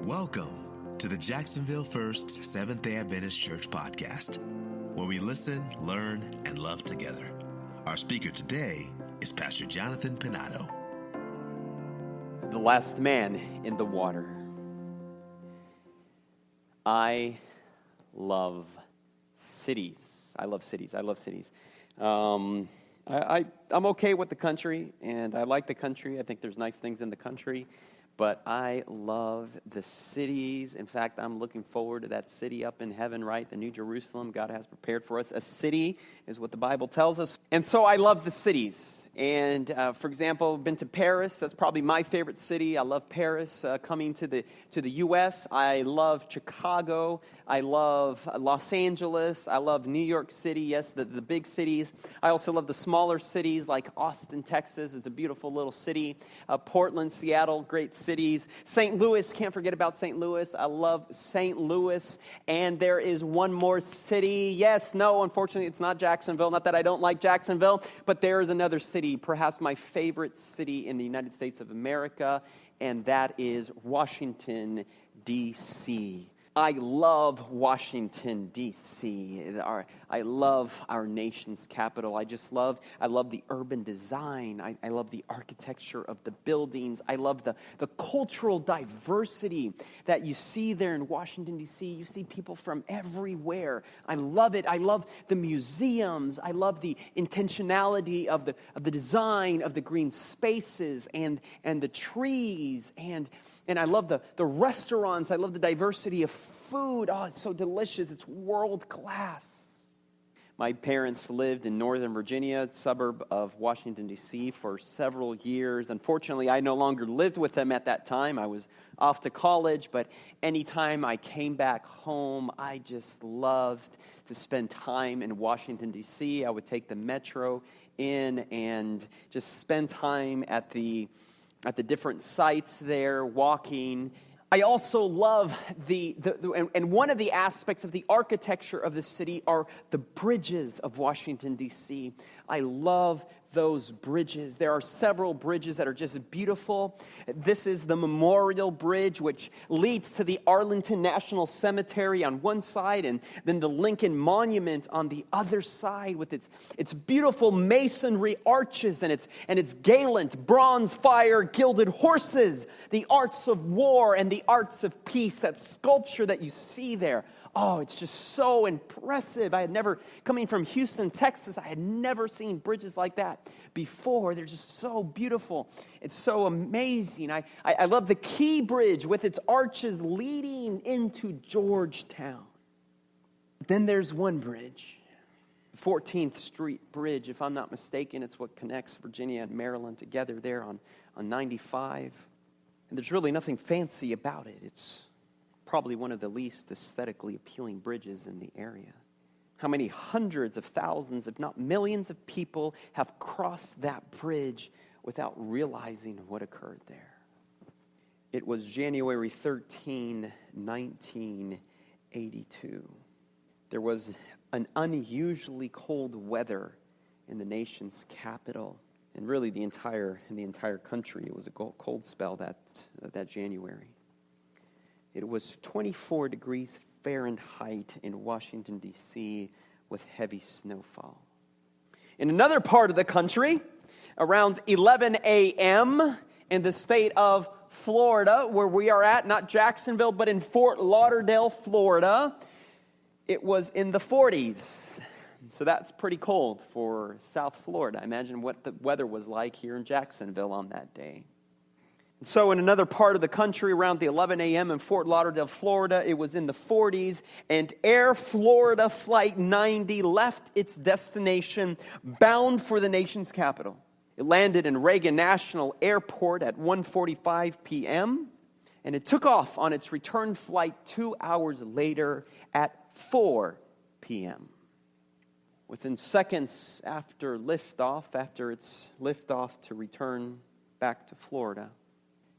Welcome to the Jacksonville First Seventh-day Adventist Church podcast, where we listen, learn, and love together. Our speaker today is Pastor Jonathan Pinato. The last man in the water. I love cities. I'm okay with the country, and I like the country. I think there's nice things in the country, but I love the cities. In fact, I'm looking forward to that city up in heaven, right? The New Jerusalem God has prepared for us. A city is what the Bible tells us. And so I love the cities. And for example, I've been to Paris. That's probably my favorite city. I love Paris. Coming to the U.S., I love Chicago. I love Los Angeles. I love New York City. Yes, the big cities. I also love the smaller cities like Austin, Texas. It's a beautiful little city. Portland, Seattle, great cities. St. Louis, can't forget about St. Louis. I love St. Louis. And there is one more city. Yes, no, unfortunately, it's not Jacksonville. Not that I don't like Jacksonville, but there is another city, perhaps my favorite city in the United States of America, and that is Washington, D.C. I love Washington, D.C. I love our nation's capital. I love the urban design. I love the architecture of the buildings. I love the cultural diversity that you see there in Washington, D.C. You see people from everywhere. I love it. I love the museums. I love the intentionality of the design of the green spaces and the trees and I love the restaurants. I love the diversity of food. Oh, it's so delicious. It's world class. My parents lived in Northern Virginia, a suburb of Washington, D.C., for several years. Unfortunately, I no longer lived with them at that time. I was off to college, but anytime I came back home, I just loved to spend time in Washington, D.C. I would take the metro in and just spend time at the different sites there, walking. I also love and one of the aspects of the architecture of the city are the bridges of Washington, D.C. I love those bridges. There are several bridges that are just beautiful. This is the Memorial Bridge, which leads to the Arlington National Cemetery on one side, and then the Lincoln Monument on the other side with its beautiful masonry arches and its gallant bronze fire gilded horses, the arts of war and the arts of peace, that sculpture that you see there. Oh, it's just so impressive. Coming from Houston, Texas, I had never seen bridges like that before. They're just so beautiful. It's so amazing. I love the Key Bridge with its arches leading into Georgetown. Then there's one bridge, 14th Street Bridge, if I'm not mistaken. It's what connects Virginia and Maryland together there on 95. And there's really nothing fancy about it. It's probably one of the least aesthetically appealing bridges in the area. How many hundreds of thousands, if not millions of people have crossed that bridge without realizing what occurred there? It was January 13, 1982. There was an unusually cold weather in the nation's capital, and really in the entire country. It was a cold spell that January. It was 24 degrees Fahrenheit in Washington, D.C., with heavy snowfall. In another part of the country, around 11 a.m. in the state of Florida, where we are at, not Jacksonville, but in Fort Lauderdale, Florida, it was in the 40s. So that's pretty cold for South Florida. Imagine what the weather was like here in Jacksonville on that day. So in another part of the country, around the 11 a.m. in Fort Lauderdale, Florida, it was in the 40s, and Air Florida Flight 90 left its destination bound for the nation's capital. It landed in Reagan National Airport at 1:45 p.m., and it took off on its return flight 2 hours later at 4 p.m. Within seconds after its liftoff to return back to Florida,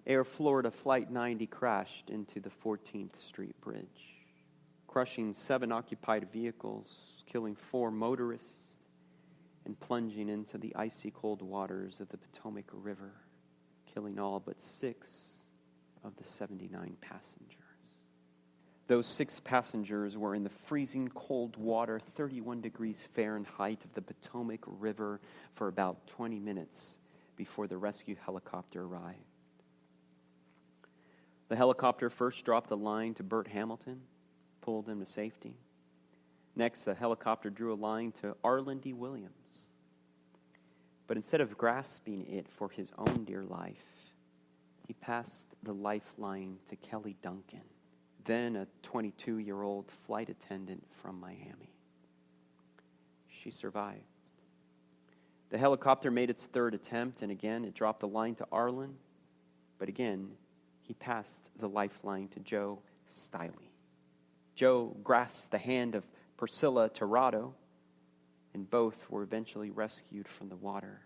Air Florida Flight 90 crashed into the 14th Street Bridge, crushing 7 occupied vehicles, killing 4 motorists, and plunging into the icy cold waters of the Potomac River, killing all but 6 of the 79 passengers. Those 6 passengers were in the freezing cold water, 31 degrees Fahrenheit of the Potomac River for about 20 minutes before the rescue helicopter arrived. The helicopter first dropped a line to Bert Hamilton, pulled him to safety. Next, the helicopter drew a line to Arland Williams. But instead of grasping it for his own dear life, he passed the lifeline to Kelly Duncan, then a 22-year-old flight attendant from Miami. She survived. The helicopter made its third attempt, and again it dropped the line to Arland, but again he passed the lifeline to Joe Stiley. Joe grasped the hand of Priscilla Tirado, and both were eventually rescued from the water.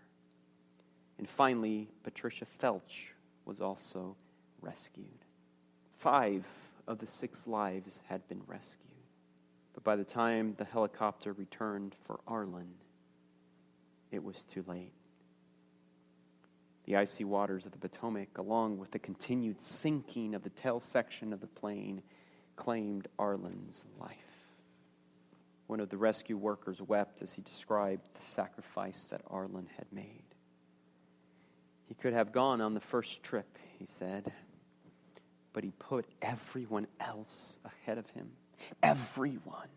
And finally, Patricia Felch was also rescued. 5 of the 6 lives had been rescued. But by the time the helicopter returned for Arland, it was too late. The icy waters of the Potomac, along with the continued sinking of the tail section of the plane, claimed Arland's life. One of the rescue workers wept as he described the sacrifice that Arland had made. He could have gone on the first trip, he said, but he put everyone else ahead of him. Everyone.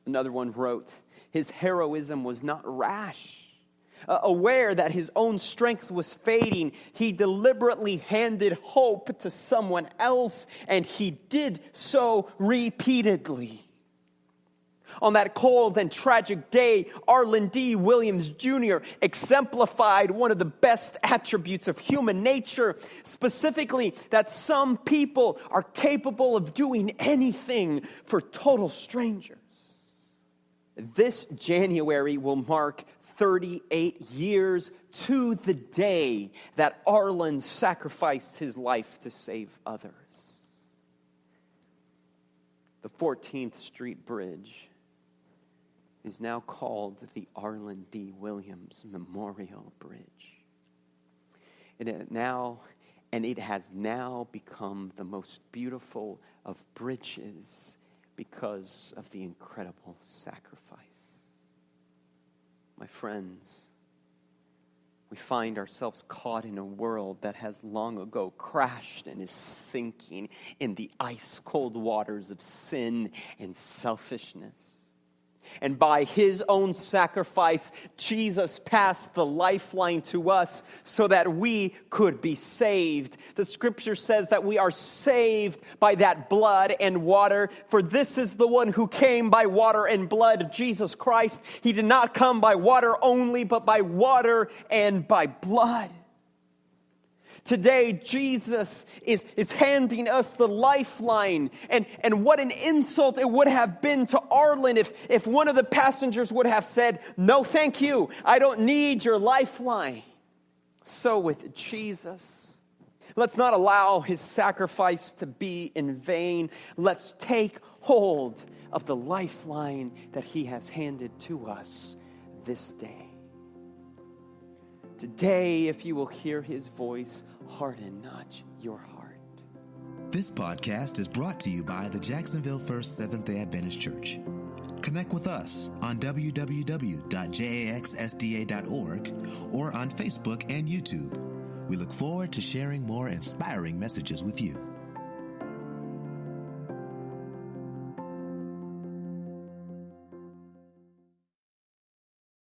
Another one wrote, his heroism was not rash. Aware that his own strength was fading, he deliberately handed hope to someone else, and he did so repeatedly. On that cold and tragic day, Arland D. Williams Jr. exemplified one of the best attributes of human nature, specifically that some people are capable of doing anything for total strangers. This January will mark 38 years to the day that Arland sacrificed his life to save others. The 14th Street Bridge is now called the Arland D. Williams Memorial Bridge. It has now become the most beautiful of bridges because of the incredible sacrifice. My friends, we find ourselves caught in a world that has long ago crashed and is sinking in the ice-cold waters of sin and selfishness. And by his own sacrifice, Jesus passed the lifeline to us so that we could be saved. The scripture says that we are saved by that blood and water, for this is the one who came by water and blood, Jesus Christ. He did not come by water only, but by water and by blood. Today, Jesus is handing us the lifeline. And what an insult it would have been to Arland if one of the passengers would have said, "No, thank you. I don't need your lifeline." So with Jesus, let's not allow his sacrifice to be in vain. Let's take hold of the lifeline that he has handed to us this day. Today, if you will hear his voice, harden not your heart. This podcast is brought to you by the Jacksonville First Seventh-day Adventist Church. Connect with us on www.jaxsda.org or on Facebook and YouTube. We look forward to sharing more inspiring messages with you.